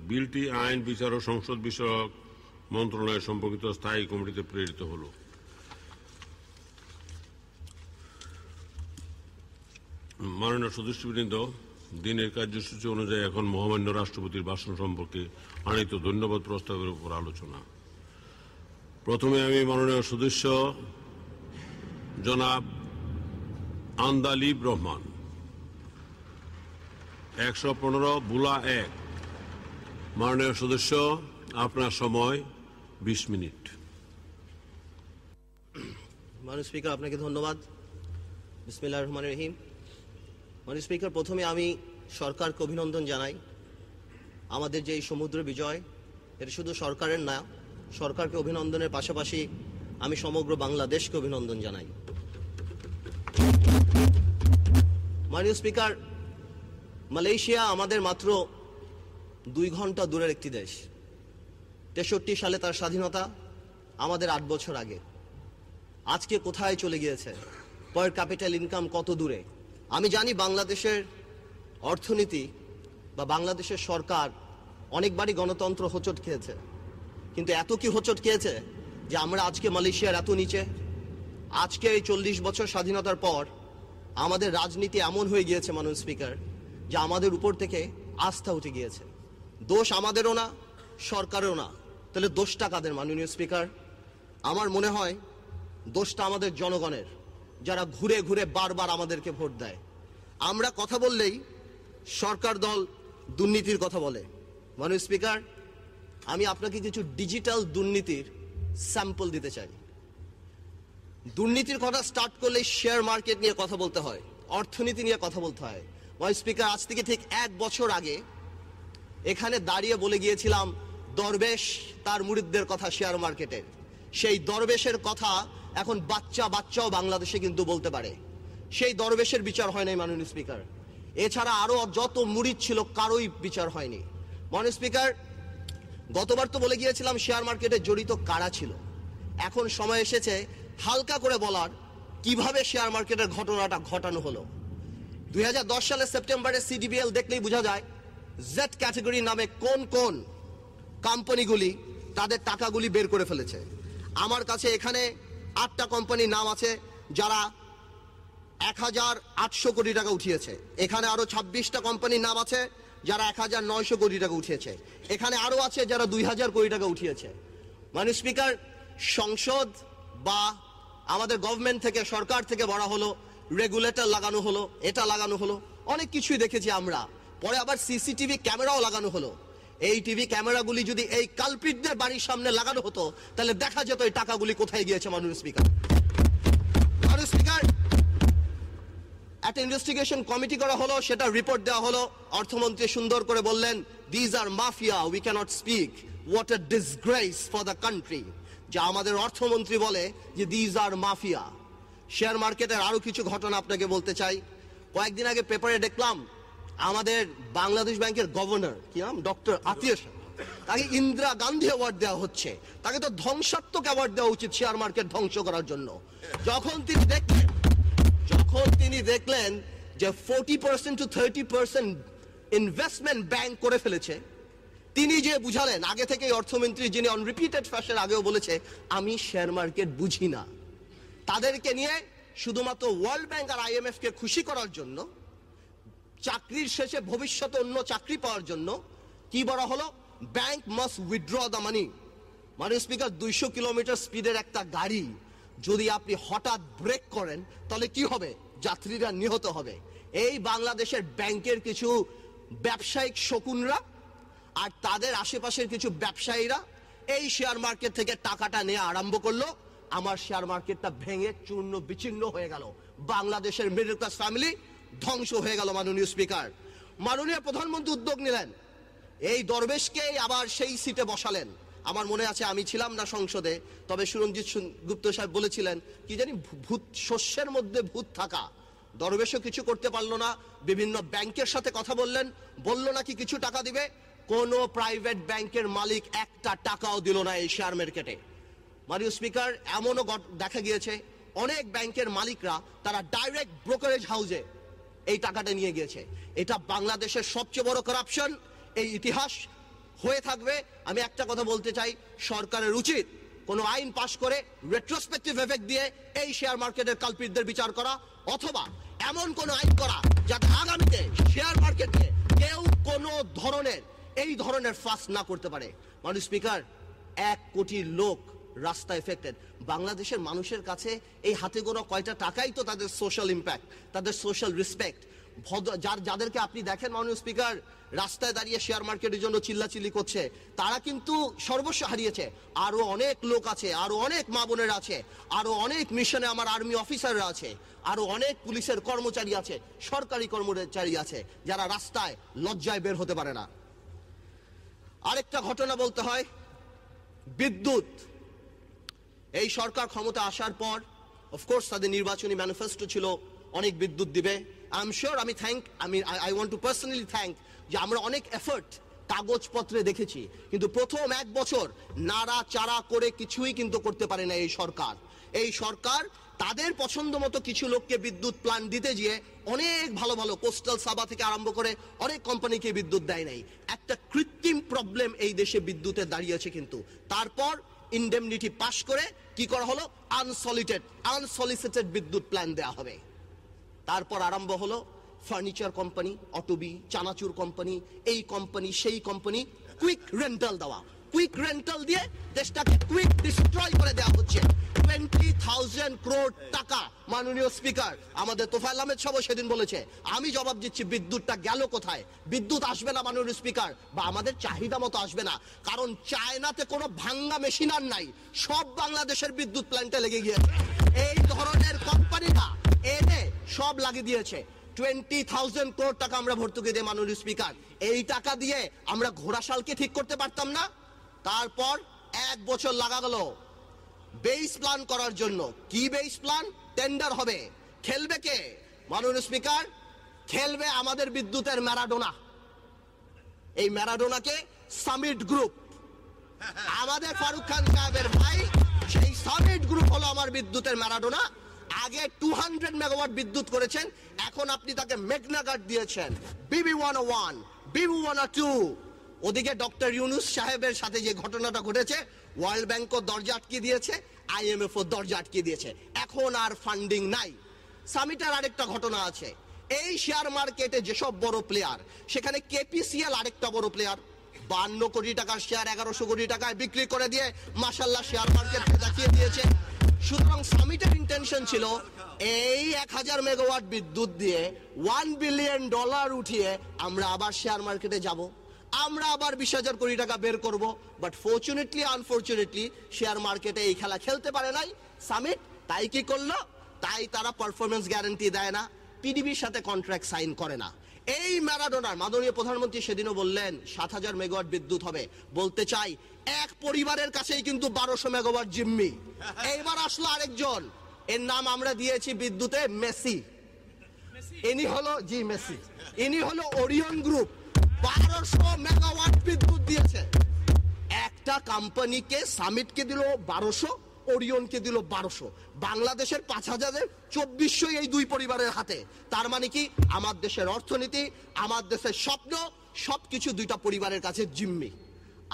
বিলটি আইন বিচার ও সংসদ বিষয়ক মন্ত্রণালয় সম্পর্কিত স্থায়ী কমিটিতে প্রেরিত হল। মাননীয় সদস্যবৃন্দ, দিনের কার্যসূচি অনুযায়ী এখন মহামান্য রাষ্ট্রপতির ভাষণ সম্পর্কে আনিত ধন্যবাদ প্রস্তাবের উপর আলোচনা। প্রথমে আমি মাননীয় সদস্য জনাব আন্দালিব রহমান 115 বুলা 1, মাননীয় সদস্য আপনার সময় 20 মিনিট। মাননীয় স্পিকার, আপনাকে ধন্যবাদ। বিসমিল্লাহির রহমানির রহিম। মাননীয় স্পিকার, প্রথমে আমি সরকারকে অভিনন্দন জানাই। আমাদের যে এই সমুদ্র বিজয়, এটা শুধু সরকারের না, সরকারকে অভিনন্দনের পাশাপাশি আমি সমগ্র বাংলাদেশকে অভিনন্দন জানাই। মাননীয় স্পিকার, মালয়েশিয়া আমাদের মাত্র 2 ঘন্টা দূরের একটি দেশ। 63 সালে তার স্বাধীনতা, আমাদের 8 বছর আগে। আজকে কোথায় চলে গিয়েছে, পার ক্যাপিটাল ইনকাম কত দূরে। আমি জানি বাংলাদেশের অর্থনীতি বা বাংলাদেশের সরকার অনেকবারই গণতন্ত্র হোঁচট খেয়েছে, কিন্তু এত কি হোঁচট খেয়েছে যে আমরা আজকে মালয়েশিয়ার এত নিচে। আজকে এই 40 বছর স্বাধীনতার পর আমাদের রাজনীতি এমন হয়ে গিয়েছে মাননীয় স্পিকার যে আমাদের উপর থেকে আস্থা উঠে গিয়েছে। দোষ আমাদেরও না, সরকারেরও না। তাহলে দোষটা কাদের মাননীয় স্পিকার? আমার মনে হয় দোষটা আমাদের জনগণের, যারা ঘুরে ঘুরে বারবার আমাদেরকে ভোট দেয়। আমরা কথা বললেই সরকার দল দুর্নীতির কথা বলে। মাননীয় স্পিকার, আমি আপনাকে কিছু ডিজিটাল দুর্নীতির স্যাম্পল দিতে চাই। দুর্নীতির কথা স্টার্ট করলে শেয়ার মার্কেট নিয়ে কথা বলতে হয়, অর্থনীতি নিয়ে কথা বলতে হয়। মাননীয় স্পিকার, আজ থেকে ঠিক 1 বছর আগে এখানে দাঁড়িয়ে বলে গিয়েছিলাম দরবেশ তার মুরিদদের কথা শেয়ার মার্কেটের। সেই দরবেশের কথা এখন বাচ্চাও বাংলাদেশে কিন্তু বলতে পারে। সেই দরবেশের বিচার হয় নাই মাননীয় স্পিকার। এছাড়া আরো যত মুরিদ ছিল কারোই বিচার হয়নি। মাননীয় স্পিকার, গতবার তো বলে গিয়েছিলাম শেয়ার মার্কেটে জড়িত কারা ছিল। এখন সময় এসেছে হালকা করে বলার কিভাবে শেয়ার মার্কেটের ঘটনাটা ঘটানো হলো। 2010 সালের সেপ্টেম্বরে সিডিবিএল দেখলেই বোঝা যায় জেড ক্যাটাগরি নামে কোন কোন কোম্পানিগুলি তাদের টাকাগুলি বের করে ফেলেছে। আমার কাছে এখানে 8টা কোম্পানির নাম আছে যারা 1800 কোটি টাকা উঠিয়েছে। এখানে আরো 26টা কোম্পানির নাম আছে যারা 1900 কোটি টাকা উঠিয়েছে। এখানে আরো আছে যারা 2000 কোটি টাকা উঠিয়েছে। মানে স্পিকার, সংসদ বা আমাদের গভর্নমেন্ট থেকে, সরকার থেকে বলা হলো, রেগুলেটর লাগানো হলো, এটা লাগানো হলো, অনেক কিছুই দেখেছি আমরা। পরে আবার সিসিটিভি ক্যামেরাও লাগানো হলো। এই টিভি ক্যামেরাগুলি যদি এই কালপ্রিটদের বাড়ির সামনে লাগানো হতো তাহলে দেখা যেত এই টাকাগুলি কোথায় গিয়েছে। মাননীয় স্পিকার, একটা ইনভেস্টিগেশন কমিটি করা হলো, সেটা রিপোর্ট দেওয়া হলো। অর্থমন্ত্রী সুন্দর করে বললেন, these are mafia, we cannot speak, what a disgrace for the country. যে আমাদের অর্থমন্ত্রী বলে যে দিজ আর মাফিয়া। শেয়ার মার্কেটের আরো কিছু ঘটনা আপনাকে বলতে চাই। কয়েকদিন আগে পেপারে দেখলাম আমাদের বাংলাদেশ ব্যাংকের গভর্নর, কি নাম, ডক্টর আতিয়াস, তাকে ইন্দিরা গান্ধী অ্যাওয়ার্ড দেওয়া হচ্ছে। তাকে তো ধ্বংসাত্মক অ্যাওয়ার্ড দেওয়া উচিত শেয়ার মার্কেট ধ্বংস করার জন্য। যখন তিনি দেখলেন যে 40% to 30% ইনভেস্টমেন্ট ব্যাংক করে ফেলেছে, তিনি যে বুঝালেন, আগে থেকে অর্থমন্ত্রী যিনি অন রিপিটেড ফ্যাশন আগেও বলেছে আমি শেয়ার মার্কেট বুঝি না, তাদেরকে নিয়ে শুধুমাত্র ওয়ার্ল্ড ব্যাংক আর IMF কে খুশি করার জন্য, চাকরির শেষে ভবিষ্যতে অন্য চাকরি পাওয়ার জন্য কি বলা হলো, bank must withdraw the money. মানে স্পিকার, 200 কিলোমিটার স্পিডের একটা গাড়ি যদি আপনি হঠাৎ ব্রেক করেন তাহলে কি হবে? যাত্রীরা নিহত হবে। এই বাংলাদেশের ব্যাংকের কিছু ব্যবসায়িক শকুনরা আর তাদের আশেপাশের কিছু ব্যবসায়ীরা এই শেয়ার মার্কেট থেকে টাকাটা নেওয়া আরম্ভ করলো। আমার শেয়ার মার্কেটটা ভেঙে চূর্ণ বিচ্ছিন্ন হয়ে গেল। বাংলাদেশের মিডল ক্লাস ফ্যামিলি ধ্বংস হয়ে গেল। মাননীয় স্পিকার, মাননীয় প্রধানমন্ত্রী উদ্যোগ নিলেন, এই দরবেশকে আবার সেই সিটে বসালেন। আমার মনে আছে, আমি ছিলাম না সংসদে, তবে সুরঞ্জিত গুপ্ত সাহেব বলেছিলেন, কি জানি, ভূত, শস্যের মধ্যে ভূত থাকা। দরবেশও কিছু করতে পারলো না। বিভিন্ন ব্যাংকের সাথে কথা বললেন, বললো নাকি কিছু টাকা দিবে। কোন প্রাইভেট ব্যাংকের মালিক একটা টাকাও দিল না এই শেয়ার মার্কেটে। মাননীয় স্পিকার, এমনও দেখা গিয়েছে অনেক ব্যাংকের মালিকরা তারা ডাইরেক্ট ব্রোকারেজ হাউসে এই টাকাটা নিয়ে গিয়েছে। এটা বাংলাদেশের সবচেয়ে বড় কারাপশন, এই ইতিহাস হয়ে থাকবে। আমি একটা কথা বলতে চাই, সরকারের উচিত কোন আইন পাশ করে রেট্রোস্পেক্টিভ এফেক্ট দিয়ে এই শেয়ার মার্কেটের কালপিটদের বিচার করা, অথবা এমন কোন আইন করা যাতে আগামীতে শেয়ার মার্কেটে কেউ কোনো ধরনের এই ধরনের ফাঁস না করতে পারে। মাননীয় স্পিকার, 1 কোটি লোক রাস্তা এফেক্টেড। বাংলাদেশের মানুষের কাছে এই হাতে গোনা কয়টা টাকাই তো তাদের সোশ্যাল ইম্প্যাক্ট, তাদের সোশ্যাল রেসপেক্ট। যাদেরকে আপনি দেখেন মাননীয় স্পিকার, রাস্তায় দাঁড়িয়ে শেয়ার মার্কেটের জন্য চিল্লাচিল্লি করছে, তারা কিন্তু সর্বস্ব হারিয়েছে। আরো অনেক লোক আছে, আরো অনেক মা বোনের আছে, আরো অনেক মিশনে আমার আর্মি অফিসাররা আছে, আরো অনেক পুলিশের কর্মচারী আছে, সরকারি কর্মচারী আছে, যারা রাস্তায় লজ্জায় বের হতে পারে না। আরেকটা ঘটনা বলতে হয়, বিদ্যুৎ। এই সরকার ক্ষমতা আসার পর অফকোর্স তাদের নির্বাচনী ম্যানিফেস্টো ছিল অনেক বিদ্যুৎ দিবে। I want two personally thank যে আমরা অনেক এফর্ট কাগজপত্রে দেখেছি, কিন্তু প্রথম 1 বছর নাড়াচাড়া করে কিছুই কিন্তু করতে পারে না এই সরকার। এই সরকার তাদের পছন্দ মতো কিছু লোককে বিদ্যুৎ প্ল্যান দিতে গিয়ে অনেক ভালো ভালো কোস্টাল সাবা থেকে আরম্ভ করে অনেক কোম্পানিকে বিদ্যুৎ দেয় নাই। একটা কৃত্রিম প্রবলেম এই দেশে বিদ্যুতের দাঁড়িয়েছে। কিন্তু তারপর ইনডেমনিটি পাস করে কি করা হলো, আনসলিসিটেড বিদ্যুৎ প্ল্যান দেওয়া হবে। তারপর আরম্ভ হলো ফার্নিচার কোম্পানি, অটোবি, চানাচুর কোম্পানি, এই কোম্পানি সেই কোম্পানি, কুইক রেন্টাল দেওয়া। কুইক রেন্টাল দিয়ে দেশটাকে কুইক ডিস্ট্রয় করে দেওয়া হচ্ছে। 20,000 crore টাকা। মাননীয় স্পিকার, আমাদের তোফায়েল আহমেদ সাহেব সেদিন বলেছে, আমি জবাব দিচ্ছি, বিদ্যুৎটা গেল কোথায়? বিদ্যুৎ আসবে না মাননীয় স্পিকার, বা আমাদের চাহিদা মতো আসবে না, কারণ চায়নাতে কোনো ভাঙ্গা মেশিন আর নাই, সব বাংলাদেশের বিদ্যুৎ প্ল্যান্টে লেগে গিয়েছে। এই ধরনের কোম্পানিরা এনে সব লাগিয়ে দিয়েছে। 20,000 crore টাকা আমরা ভর্তুকি দিই মাননীয় স্পিকার। এই টাকা দিয়ে আমরা ঘোড়াশালকে ঠিক করতে পারতাম না? তারপর 1 বছর লাগা গেল বেস প্ল্যান করার জন্য। কি বেস প্ল্যান? টেন্ডার হবে। খেলবে কে মাননীয় স্পিকার? খেলবে আমাদের বিদ্যুতের ম্যারাডোনা। এই ম্যারাডোনাকে সামিট গ্রুপ, আমাদের ফারুক খান সাহেবের ভাই, সেই সামিট গ্রুপ হলো আমার বিদ্যুতের ম্যারাডোনা। আগে 200 মেগাওয়াট বিদ্যুৎ করেছেন, এখন আপনি তাকে মেঘনাঘাট দিয়েছেন। BB101, BB102, ওদিকে ডক্টর ইউনুস সাহেবের সাথে যে ঘটনাটা ঘটেছে, ওয়ার্ল্ড ব্যাংকও দরজা আটকে দিয়েছে, IMF ও দরজা আটকে দিয়েছে, এখন আর ফান্ডিং নাই। সামিটের আরেকটা ঘটনা আছে, এই শেয়ার মার্কেটে যেসব বড় প্লেয়ার, সেখানে KPCL আরেকটা বড় প্লেয়ার, 52 কোটি টাকার শেয়ার 1100 কোটি টাকায় বিক্রি করে দিয়ে মাশাআল্লাহ শেয়ার মার্কেটকে দেখিয়ে দিয়েছে। সুতরাং সামিটের ইন্টেনশন ছিল এই 1000 মেগাওয়াট বিদ্যুৎ দিয়ে $1 বিলিয়ন উঠিয়ে আমরা আবার শেয়ার মার্কেটে যাব, আমরা আবার 20,000 কোটি টাকা বের করব। বাট ফরচুনেটলি আনফরচুনেটলি শেয়ার মার্কেটে এই খেলা খেলতে পারে নাই সামিট। তাই কি করলো? তাই তারা পারফরমেন্স গ্যারান্টি দেয় না, PDBর সাথে কন্ট্রাক্ট সাইন করে না। এই ম্যারাডোনার মাননীয় প্রধানমন্ত্রী সেদিনও বললেন 7,000 মেগাওয়াট বিদ্যুৎ হবে। বলতে চাই এক পরিবারের কাছেই কিন্তু 1200 মেগাওয়াট জিম্মি। এইবার আসলো আরেকজন, এর নাম আমরা দিয়েছি বিদ্যুতে মেসি। ইনি হলো মেসি, ইনি হলো ওরিয়ন গ্রুপ। 1200 মেগাওয়াট বিদ্যুৎ দিয়েছে। একটা কোম্পানিকে সামিটকে দিল 1200, ওরিয়নকে দিল 1200। বাংলাদেশের 5,000-এর 2400 এই দুই পরিবারের হাতে। তার মানে কি আমার দেশের অর্থনীতি, আমার দেশের স্বপ্ন সবকিছু দুইটা পরিবারের কাছে জিম্মি।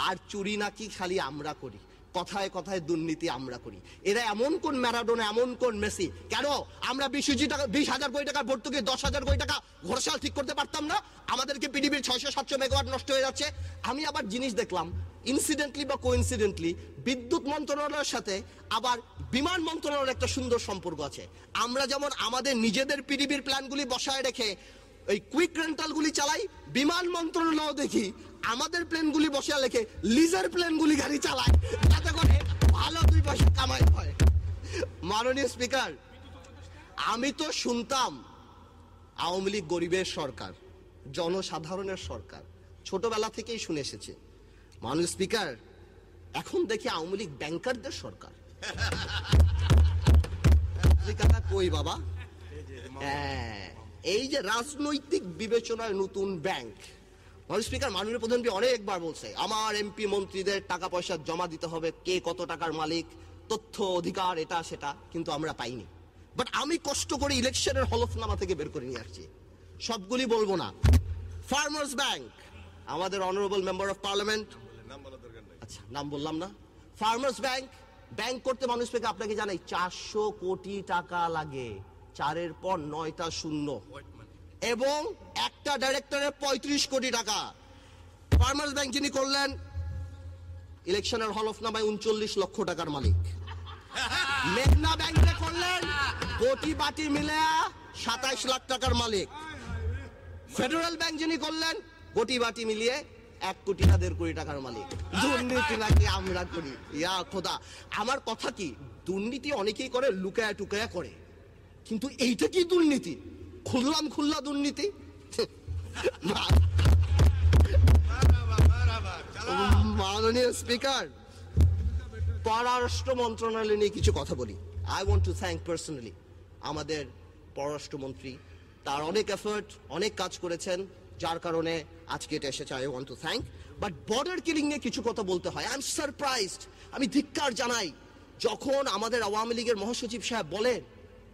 আর চুরি নাকি খালি আমরা করি, কথায় কথায় দুর্নীতি আমরা করি। এরা এমন কোন ম্যারাডোনা, এমন কোন মেসি? কেন আমরা 20,000 কোটি টাকা ভর্তুকি 10,000 কোটি টাকা ঘোষাল ঠিক করতে পারতাম না? আমাদেরকে PDBর 600-700 মেগাওয়াট নষ্ট হয়ে যাচ্ছে। আমি আবার জিনিস দেখলাম, ইনসিডেন্টলি বা কোইন্সিডেন্টলি বিদ্যুৎ মন্ত্রণালয়ের সাথে আবার বিমান মন্ত্রণালয়ের একটা সুন্দর সম্পর্ক আছে। আমরা যেমন আমাদের নিজেদের PDBর প্ল্যানগুলি বসায় রেখে এই কুইক রেন্টালগুলি চালাই, বিমান মন্ত্রণালয় দেখি আমাদের প্লেনগুলি বসে রেখে লিজার প্লেনগুলি গাড়ি চালায়, যাতে করে ভালো 2 পয়সা কামাই হয়। মাননীয় স্পিকার, আমি তো শুনতাম আওয়ামী লীগ গরিবের সরকার, জনসাধারণের সরকার, ছোটবেলা থেকেই শুনে এসেছে। মাননীয় স্পিকার, এখন দেখি আওয়ামী লীগ ব্যাংকারদের সরকার। কই বাবা? এই যে রাজনৈতিক বিবেচনায় নতুন ব্যাংক। মাননীয় স্পিকার, মাননীয় প্রধানমন্ত্রী অনেকবার বলছে আমার MP মন্ত্রীদের টাকা পয়সা জমা দিতে হবে, কে কত টাকার মালিক, তথ্য অধিকার, এটা সেটা, কিন্তু আমরা পাইনি। বাট আমি কষ্ট করে ইলেকশনের হলফনামা থেকে বের করে নিয়ে আসছি, সবগুলি বলবো না। ফার্মার্স ব্যাংক, আমাদের অনারেবল মেম্বার অফ পার্লামেন্ট, আচ্ছা নাম বললাম না। ফার্মার্স ব্যাংক করতে মানুষ থেকে আপনাকে জানাই 400 কোটি টাকা লাগে, 4-এর পর 9টা শূন্য, এবং একটা ডাইরেক্টরের 35 কোটি টাকা। ফার্মার্স ব্যাংক যিনি করলেন ইলেকশনের হলফনামায় 39 লক্ষ টাকার মালিক। মেঘনা ব্যাংকে করলেন কোটি বাটি মিলে 27 লাখ টাকার মালিক। ফেডারেল ব্যাংক যিনি করলেন কোটি বাটি মিলিয়ে 1 কোটি 1.5 কোটি টাকার মালিক। দুর্নীতি নাকি আমরা করি? ইয়া খোদা, আমার কথা কি, দুর্নীতি অনেকেই করে লুকায়া টুকায়া করে, কিন্তু এইটা কি দুর্নীতি? খুল্লা দুর্নীতি। মাননীয় স্পিকার, পররাষ্ট্র মন্ত্রণালয় নিয়ে কিছু কথা বলি। I want two thank personally আমাদের পররাষ্ট্রমন্ত্রী, তার অনেক এফর্ট, অনেক কাজ করেছেন, যার কারণে আজকে এটা এসেছে। I want two thank. But border killing নিয়ে কিছু কথা বলতে হয়। আই এম সারপ্রাইজড, আমি ধিক্কার জানাই যখন আমাদের আওয়ামী লীগের মহাসচিব সাহেব বলেন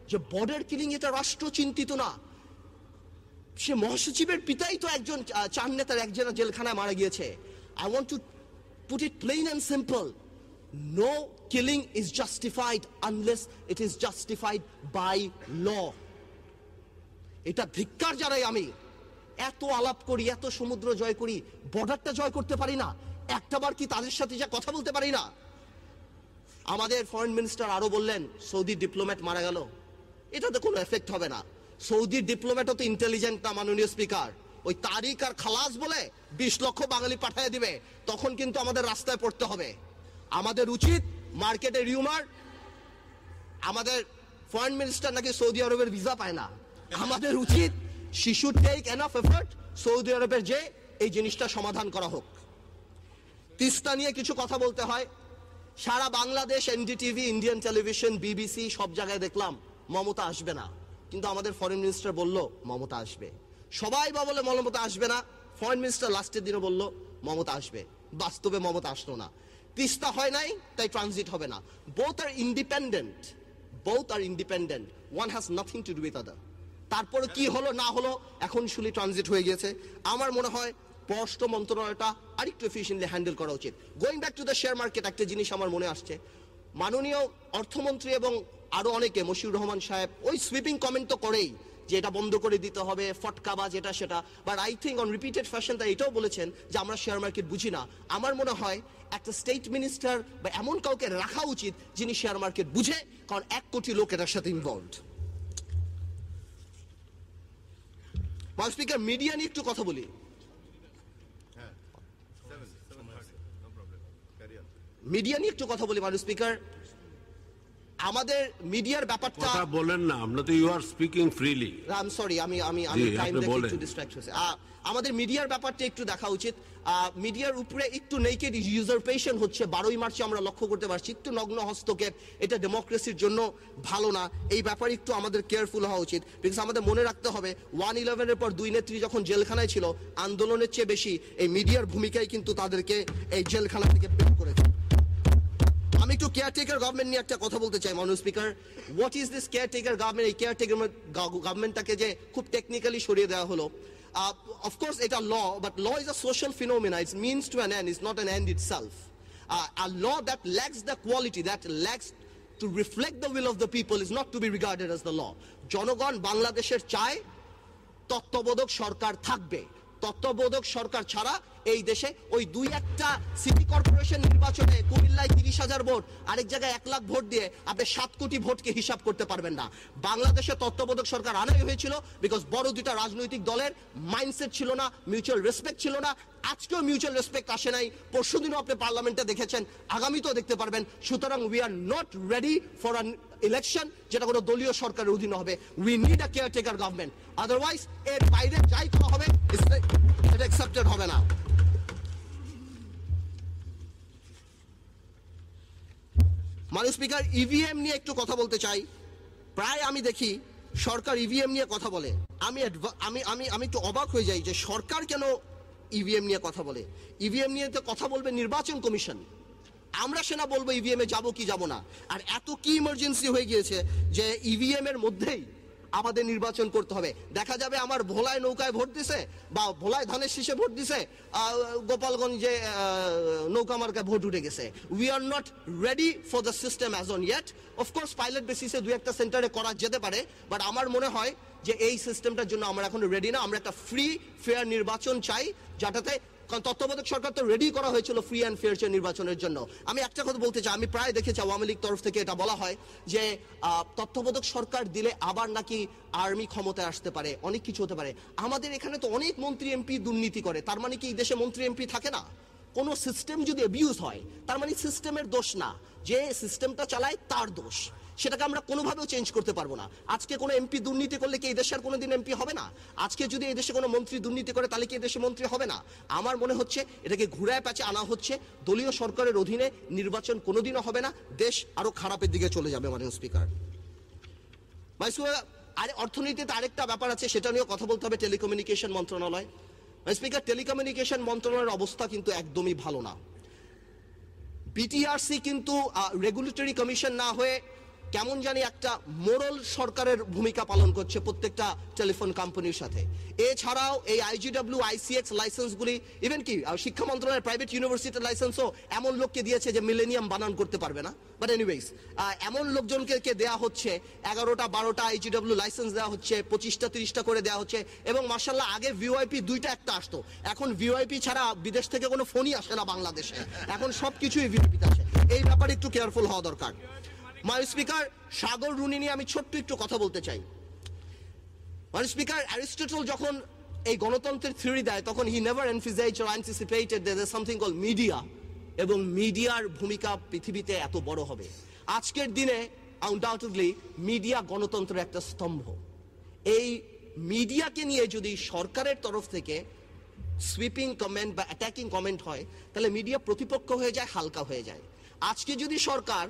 যে বর্ডার কিলিং এটা রাষ্ট্র চিন্তিত না। সে মহাসচিবের পিতাই তো একজন চার নেতার একজন জেলখানায় মারা গিয়েছে। I want to put it plain and simple, no killing is justified unless it is justified by law. এটা ধিক্কার জানাই আমি। এত আলাপ করি, এত সমুদ্র জয় করি, বর্ডারটা জয় করতে পারি না? একটাবার কি তাদের সাথে যা কথা বলতে পারি না? আমাদের ফরেন মিনিস্টার আরো বললেন সৌদি ডিপ্লোম্যাট মারা গেল, এটাতে কোনো এফেক্ট হবে না। সৌদি ডিপ্লোম্যাটও তো ইন্টেলিজেন্ট না মাননীয় স্পিকার। ওই তারিক আর খালাস বলে 20 লক্ষ বাঙালি পাঠিয়ে দিবে, তখন কিন্তু আমাদের রাস্তায় পড়তে হবে। আমাদের উচিত মার্কেটে রিউমার আমাদের ফরেন মিনিস্টার নাকি সৌদি আরবের ভিসা পায় না, আমাদের উচিত শিশু টেক এনাফ এফর্ট সৌদি আরবের যে এই জিনিসটা সমাধান করা হোক। তিস্তা নিয়ে কিছু কথা বলতে হয়। সারা Bangladesh NDTV, Indian television, BBC সব জায়গায় দেখলাম মমতা আসবে না, কিন্তু আমাদের ফরেন মিনিস্টার বলল মমতা আসবে। সবাই বা বলে মমতা আসবে না, ফরেন মিনিস্টার লাস্টের দিনে বলল মমতা আসবে। বাস্তবে মমতা আসলো না। তিস্তা হয় নাই, তাই ট্রানজিট হবে না। Both are independent, one has nothing to do with other. তারপরে কি হলো না হলো, এখন শুলি ট্রানজিট হয়ে গেছে। আমার মনে হয় পররাষ্ট্র মন্ত্রণালয়টা আরেকটু এফিশিয়েন্টলি হ্যান্ডেল করা উচিত। Going back to the share market, একটা জিনিস আমার মনে আসছে, মাননীয় অর্থমন্ত্রী এবং আরো অনেকে, মশিউর রহমান সাহেব ওই সুইপিং কমেন্ট তো করেই যে এটা বন্ধ করে দিতে হবে, ফটকাবাজ এটা সেটা, but I think on repeated fashion তা এটাও বলেছেন যে আমরা শেয়ার মার্কেট বুঝি না। আমার মনে হয় একটা স্টেট মিনিস্টার বা এমন কাউকে রাখা উচিত যিনি শেয়ার মার্কেট বুঝে, কারণ 1 কোটি লোক এটার সাথে ইনভলভড। মাননীয় স্পিকার, মিডিয়া নিয়ে একটু কথা বলি। মিডিয়া নিয়ে একটু কথা বলি মাননীয় স্পিকার। আমাদের মিডিয়ার ব্যাপারটা কথা বলেন না, আমরা তো you are speaking freely. I am sorry, আমি টাইম দেখে একটু ডিস্ট্রাক্ট হয়েছে। আমাদের মিডিয়ার ব্যাপারটা একটু দেখা উচিত। মিডিয়ার উপরে একটু নেকেড ইউজারপেশন হচ্ছে, 12ই মার্চে আমরা লক্ষ্য করতে পারছি, একটু নগ্ন হস্তক্ষেপ, এটা ডেমোক্রেসির জন্য ভালো না। এই ব্যাপারে একটু আমাদের কেয়ারফুল হওয়া উচিত, বিকজ আমাদের মনে রাখতে হবে 1/11-এর পর 2 নেত্রী যখন জেলখানায় ছিল, আন্দোলনের চেয়ে বেশি এই মিডিয়ার ভূমিকাই কিন্তু তাদেরকে এই জেলখানা থেকে বের করেছে। আমি একটু কেয়ারটেকার গভর্নমেন্ট নিয়ে একটা কথা বলতে চাই মাননীয় speaker. What is this caretaker government? এই কেয়ারটেকার গভর্নমেন্টটাকে যে খুব টেকনিক্যালি সরিয়ে দেওয়া হলো, অফকোর্স এটা law, but law is a social phenomena, its means to an end, is not an end itself. A law that lacks the quality, that lacks to reflect the will of the people is not to be regarded as the law. জনগণ বাংলাদেশের চায় তত্ত্বাবধায়ক সরকার থাকবে। তত্ত্বাবধায়ক সরকার ছাড়া এই দেশে ওই 2-1টা সিটি কর্পোরেশন নির্বাচনে কুমিল্লায় 30,000 ভোট, আরেক জায়গায় 1 লাখ ভোট দিয়ে আপনি 7 কোটি ভোটকে হিসাব করতে পারবেন না। বাংলাদেশে তত্ত্বাবধায়ক সরকার আনাই হয়েছিল বিকজ বড় 2টা রাজনৈতিক দলের মাইন্ডসেট ছিল না, মিউচুয়াল রেসপেক্ট ছিল না। আজকেও মিউচুয়াল রেসপেক্ট আসে নাই, পরশুদিনও আপনি পার্লামেন্টে দেখেছেন, আগামীতেও দেখতে পারবেন। সুতরাং we are not ready for an election যেটা কোনো দলীয় সরকারের অধীনে হবে। We need a caretaker government, otherwise এর বাইরে যাই করা হবে এটা অ্যাকসেপ্টেড হবে না। মাননীয় স্পিকার, ইভিএম নিয়ে একটু কথা বলতে চাই। প্রায় আমি দেখি সরকার ইভিএম নিয়ে কথা বলে, আমি একটু অবাক হয়ে যাই যে সরকার কেন ইভিএম নিয়ে কথা বলে। ইভিএম নিয়ে তো কথা বলবে নির্বাচন কমিশন, আমরা সেনা বলবো ইভিএম এ যাবো কি যাবো না। আর এত কি ইমার্জেন্সি হয়ে গিয়েছে যে ইভিএম এর মধ্যেই আমাদের নির্বাচন করতে হবে। দেখা যাবে আমার ভোলায় নৌকায় ভোট দিছে বা ভোলায় ধানের শীষে ভোট দিছে, গোপালগঞ্জে নৌকা মার্কায় ভোট উঠে গেছে। We are not ready for the system as on yet. Of course pilot বেসিসে 2-1টা সেন্টারে করা যেতে পারে, বাট আমার মনে হয় যে এই সিস্টেমটার জন্য আমরা এখন রেডি না। আমরা একটা ফ্রি ফেয়ার নির্বাচন চাই, যেটাতে, কারণ তত্ত্বাবধায়ক সরকার তো রেডি করা হয়েছিল ফ্রি অ্যান্ড ফেয়ার নির্বাচনের জন্য। আমি একটা কথা বলতে চাই, আমি প্রায় দেখেছি আওয়ামী লীগ তরফ থেকে এটা বলা হয় যে তত্ত্বাবধায়ক সরকার দিলে আবার নাকি আর্মি ক্ষমতায় আসতে পারে, অনেক কিছু হতে পারে। আমাদের এখানে তো অনেক মন্ত্রী এমপি দুর্নীতি করে, তার মানে কি এই দেশে মন্ত্রী এমপি থাকে না? কোন সিস্টেম যদি অ্যাবিউজ হয় তার মানে সিস্টেমের দোষ না, যে সিস্টেমটা চালায় তার দোষ। সেটাকে আমরা কোনোভাবেও চেঞ্জ করতে পারবো না। আজকে কোনো এমপি দুর্নীতি করলে কি এই দেশের কোনোদিন এমপি হবে না? আজকে যদি এই দেশে কোনো মন্ত্রী দুর্নীতি করে তাহলে কি এই দেশে মন্ত্রী হবে না? আমার মনে হচ্ছে এটাকে ঘুরায় প্যাচে আনা হচ্ছে। দলীয় সরকারের অধীনে নির্বাচন কোনোদিনও হবে না, দেশ আরো খারাপের দিকে চলে যাবে। মাননীয় স্পিকার, আর অর্থনীতিতে আরেকটা ব্যাপার আছে, সেটা নিয়ে কথা বলতে হবে, টেলিকমিউনিকেশন মন্ত্রণালয়। স্পিকার, টেলিকমিউনিকেশন মন্ত্রণালয়ের অবস্থা কিন্তু একদমই ভালো না। বিটিআরসি কিন্তু রেগুলেটরি কমিশন না হয়ে কেমন জানি একটা মোরাল সরকারের ভূমিকা পালন করছে প্রত্যেকটা টেলিফোন কোম্পানির সাথে। এছাড়াও এই আইজিডব্লিউ, আইসিএক্স লাইসেন্সগুলি, ইভেন কি শিক্ষা মন্ত্রণালয়ের প্রাইভেট ইউনিভার্সিটির লাইসেন্সও এমন লোককে দিয়েছে যে মিলেনিয়াম বানান করতে পারবে না। বাট এনিওয়েজ, এমন লোকজনকে দেয়া হচ্ছে, 11টা 12টা আইজিডব্লিউ লাইসেন্স দেওয়া হচ্ছে, 25টা 30টা করে দেওয়া হচ্ছে। এবং মার্শাল্লাহ, আগে ভিওআইপি 2টা একটা আসতো, এখন ভিওআইপি ছাড়া বিদেশ থেকে কোনো ফোনই আসে না বাংলাদেশে, এখন সবকিছুই ভিওআইপিতে আসে। এই ব্যাপারে একটু কেয়ারফুল হওয়া দরকার। মাননীয় স্পিকার, সাগর রুনি নিয়ে আমি ছোট্ট একটু কথা বলতে চাই। মাননীয় স্পিকার, অ্যারিস্টটল যখন এই গণতন্ত্রের থিওরি দেয় তখন he never emphasized or anticipated that there something called media, এবং মিডিয়ার ভূমিকা পৃথিবীতে এত বড় হবে। আজকের দিনে আনডাউটেডলি মিডিয়া গণতন্ত্রের একটা স্তম্ভ। এই মিডিয়াকে নিয়ে যদি সরকারের তরফ থেকে সুইপিং কমেন্ট বা অ্যাটাকিং কমেন্ট হয় তাহলে মিডিয়া প্রতিপক্ষ হয়ে যায়, হালকা হয়ে যায়। আজকে যদি সরকার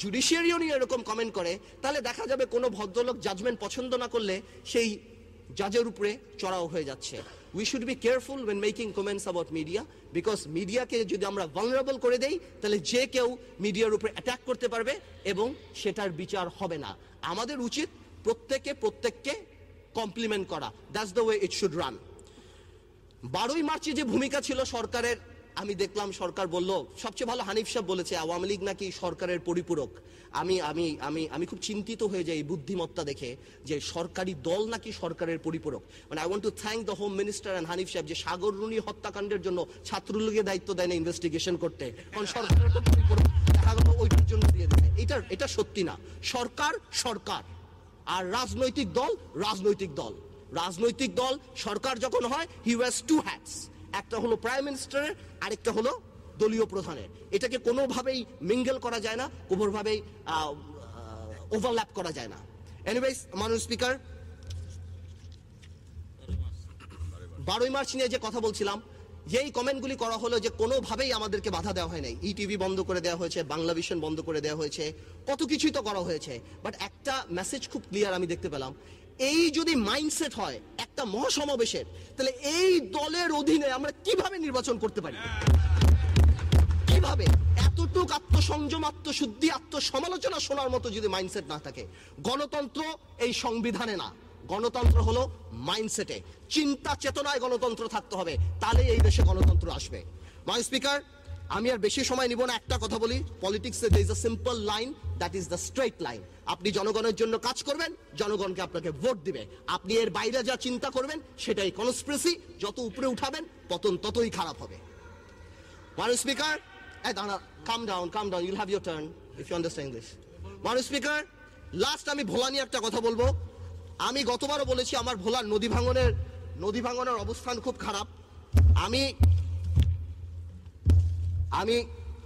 জুডিশিয়ারিও নিয়ে এরকম কমেন্ট করে তাহলে দেখা যাবে কোনো ভদ্রলোক জাজমেন্ট পছন্দ না করলে সেই জাজের উপরে চড়াও হয়ে যাচ্ছে। We should be careful when making comments about media, because মিডিয়াকে যদি আমরা ভালনারেবল করে দেই তাহলে যে কেউ মিডিয়ার উপরে অ্যাটাক করতে পারবে এবং সেটার বিচার হবে না। আমাদের উচিত প্রত্যেককে কমপ্লিমেন্ট করা, that's the way it should run. 12ই মার্চে যে ভূমিকা ছিল সরকারের, আমি দেখলাম সরকার বলল, সবচেয়ে ভালো হানিফ সাহেব বলেছে আওয়ামী লীগ নাকি সরকারের পরিপূরক। আমি আমি আমি আমি খুব চিন্তিত হয়ে যাই এই বুদ্ধিমত্তা দেখে, যে সরকারি দল নাকি সরকারের পরিপূরক। মানে I want to thank the home minister and Hanif সাহেব যে সাগর রুনি হত্যাকাণ্ডের জন্য ছাত্রলীগের দায়িত্ব দেয় না ইনভেস্টিগেশন করতে, কারণ সরকারের তো পরিপূরক দেখা গেল ওইটার জন্য দিয়ে দেয়। এটা সত্যি না। সরকার সরকার, আর রাজনৈতিক দল রাজনৈতিক দল। রাজনৈতিক দল সরকার যখন হয়, হি ওয়্যারস টু হ্যাটস, একটা হলো প্রাইম মিনিস্টারের, আরেকটা হলো দলীয় প্রধানের। এটাকে কোনোভাবেই মিঙ্গেল করা যায় না, কোনোভাবেই ওভারল্যাপ করা যায় না। এনিওয়েজ, মাননীয় স্পিকার, 12ই মার্চ নিয়ে যে কথা বলছিলাম, যেই কমেন্টগুলি করা হলো যে কোনোভাবেই আমাদেরকে বাধা দেওয়া হয় নাই, ইটিভি বন্ধ করে দেওয়া হয়েছে, বাংলা ভিশন বন্ধ করে দেওয়া হয়েছে, কত কিছুই তো করা হয়েছে, বাট একটা মেসেজ খুব ক্লিয়ার আমি দেখতে পেলাম। এই যদি মাইন্ডসেট হয় একটা মহাসমাবেশের, তাহলে এই দলের অধীনে আমরা কিভাবে নির্বাচন করতে পারি? কিভাবে? এতটুক আত্মসংযম, আত্মশুদ্ধি, আত্মসমালোচনা শোনার মতো যদি মাইন্ডসেট না থাকে। গণতন্ত্র এই সংবিধানে না, গণতন্ত্র হলো মাইন্ডসেটে, চিন্তা চেতনায় গণতন্ত্র থাকতে হবে, তাহলে এই দেশে গণতন্ত্র আসবে। মাননীয় স্পিকার, আমি আর বেশি সময় নিব না, একটা কথা বলি, পলিটিক্সে there is a simple line, that is the straight line. আপনি জনগণের জন্য কাজ করবেন, জনগণকে আপনাকে ভোট দিবে। আপনি এর বাইরে যা চিন্তা করবেন সেটাই কনস্পিরেসি, যত উপরে উঠাবেন পতন ততই খারাপ হবে। মাননীয় speaker, calm down, you'll have your turn if you understand English. মাননীয় স্পিকার, লাস্ট আমি ভোলা নিয়ে একটা কথা বলবো। আমি গতবারও বলেছি আমার ভোলার নদী ভাঙনের অবস্থান খুব খারাপ। আমি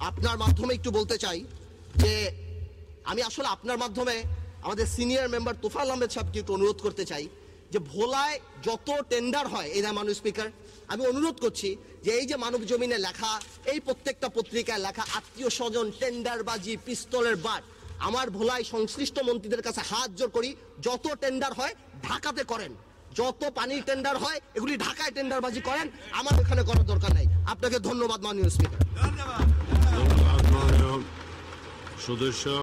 আপনার মাধ্যমে একটু বলতে চাই যে আমি আসলে আপনার মাধ্যমে আমাদের সিনিয়র মেম্বার তোফায়েল আহমেদ সাহেবকে একটু অনুরোধ করতে চাই যে ভোলায় যত টেন্ডার হয়, এই মাননীয় স্পিকার, আমি অনুরোধ করছি যে এই যে মানব জমিনে লেখা, এই প্রত্যেকটা পত্রিকায় লেখা আত্মীয় স্বজন, টেন্ডারবাজি, পিস্তলের বাট, আমার ভোলায় সংশ্লিষ্ট মন্ত্রীদের কাছে হাত জোর করি, যত টেন্ডার হয় ঢাকাতে করেন, যত পানির টেন্ডার হয় এগুলি ঢাকায় টেন্ডারবাজি করেন, আমার এখানে করার দরকার নাই। আপনাকে ধন্যবাদ মাননীয় স্পিকার। সদস্য